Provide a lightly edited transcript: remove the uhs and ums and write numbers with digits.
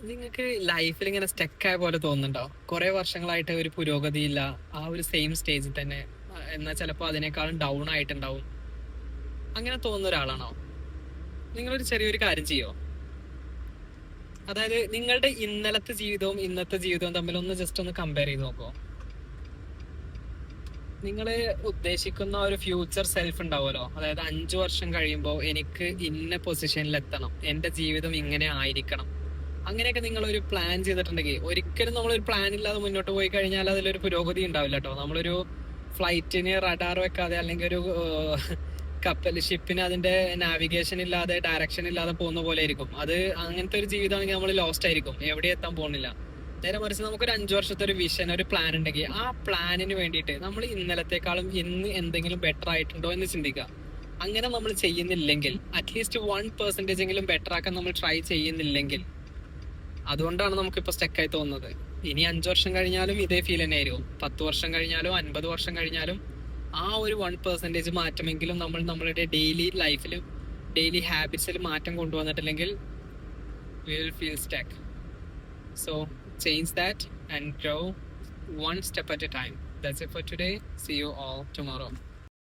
നിങ്ങൾക്ക് ലൈഫിൽ ഇങ്ങനെ സ്റ്റക്കായ പോലെ തോന്നുന്നുണ്ടോ? കുറെ വർഷങ്ങളായിട്ട് ഒരു പുരോഗതിയില്ല, ആ ഒരു സെയിം സ്റ്റേജിൽ തന്നെ. എന്നാൽ ചിലപ്പോൾ അതിനേക്കാളും ഡൗൺ ആയിട്ടുണ്ടാവും. അങ്ങനെ തോന്നുന്ന ഒരാളാണോ? നിങ്ങളൊരു ചെറിയൊരു കാര്യം ചെയ്യോ? അതായത് നിങ്ങളുടെ ഇന്നലത്തെ ജീവിതവും ഇന്നത്തെ ജീവിതവും തമ്മിൽ ഒന്ന് ജസ്റ്റ് ഒന്ന് കമ്പയർ ചെയ്ത് നോക്കോ. നിങ്ങൾ ഉദ്ദേശിക്കുന്ന ഒരു ഫ്യൂച്ചർ സെൽഫ് ഉണ്ടാവുമല്ലോ, അതായത് 5 വർഷം കഴിയുമ്പോൾ എനിക്ക് ഇന്ന പൊസിഷനിൽ എത്തണം, എന്റെ ജീവിതം ഇങ്ങനെ ആയിരിക്കണം, അങ്ങനെയൊക്കെ നിങ്ങൾ ഒരു പ്ലാൻ ചെയ്തിട്ടുണ്ടെങ്കിൽ, ഒരിക്കലും നമ്മളൊരു പ്ലാൻ ഇല്ലാതെ മുന്നോട്ട് പോയി കഴിഞ്ഞാൽ അതിലൊരു പുരോഗതി ഉണ്ടാവില്ല കേട്ടോ. നമ്മളൊരു ഫ്ലൈറ്റിന് റഡാർ വെക്കാതെ, അല്ലെങ്കിൽ ഒരു കപ്പൽ ഷിപ്പിന് അതിന്റെ നാവിഗേഷൻ ഇല്ലാതെ, ഡയറക്ഷൻ ഇല്ലാതെ പോകുന്ന പോലെ ആയിരിക്കും അത്. അങ്ങനത്തെ ഒരു ജീവിതമാണെങ്കിൽ നമ്മൾ ലോസ്റ്റ് ആയിരിക്കും, എവിടെ എത്താൻ പോകുന്നില്ല. നേരെ മറിച്ച് നമുക്കൊരു 5 വർഷത്തെ ഒരു വിഷൻ, ഒരു പ്ലാൻ ഉണ്ടെങ്കിൽ ആ പ്ലാനിന് വേണ്ടിയിട്ട് നമ്മൾ ഇന്നലത്തെക്കാളും ഇന്ന് എന്തെങ്കിലും ബെറ്റർ ആയിട്ടുണ്ടോ എന്ന് ചിന്തിക്കുക. അങ്ങനെ നമ്മൾ ചെയ്യുന്നില്ലെങ്കിൽ, അറ്റ്ലീസ്റ്റ് 1% എങ്കിലും ബെറ്റർ ആക്കാൻ നമ്മൾ ട്രൈ ചെയ്യുന്നില്ലെങ്കിൽ, അതുകൊണ്ടാണ് നമുക്കിപ്പോൾ സ്റ്റക്കായി തോന്നുന്നത്. ഇനി 5 വർഷം കഴിഞ്ഞാലും ഇതേ ഫീൽ തന്നെ ആയിരിക്കും. 10 വർഷം കഴിഞ്ഞാലും 50 വർഷം കഴിഞ്ഞാലും ആ ഒരു 1% മാറ്റമെങ്കിലും നമ്മൾ നമ്മളുടെ ഡെയിലി ലൈഫിൽ, ഡെയിലി ഹാബിറ്റ്സിൽ മാറ്റം കൊണ്ടുവന്നിട്ടില്ലെങ്കിൽ we will feel stuck. So change that and grow one step at a time. That's it for today. See you all tomorrow.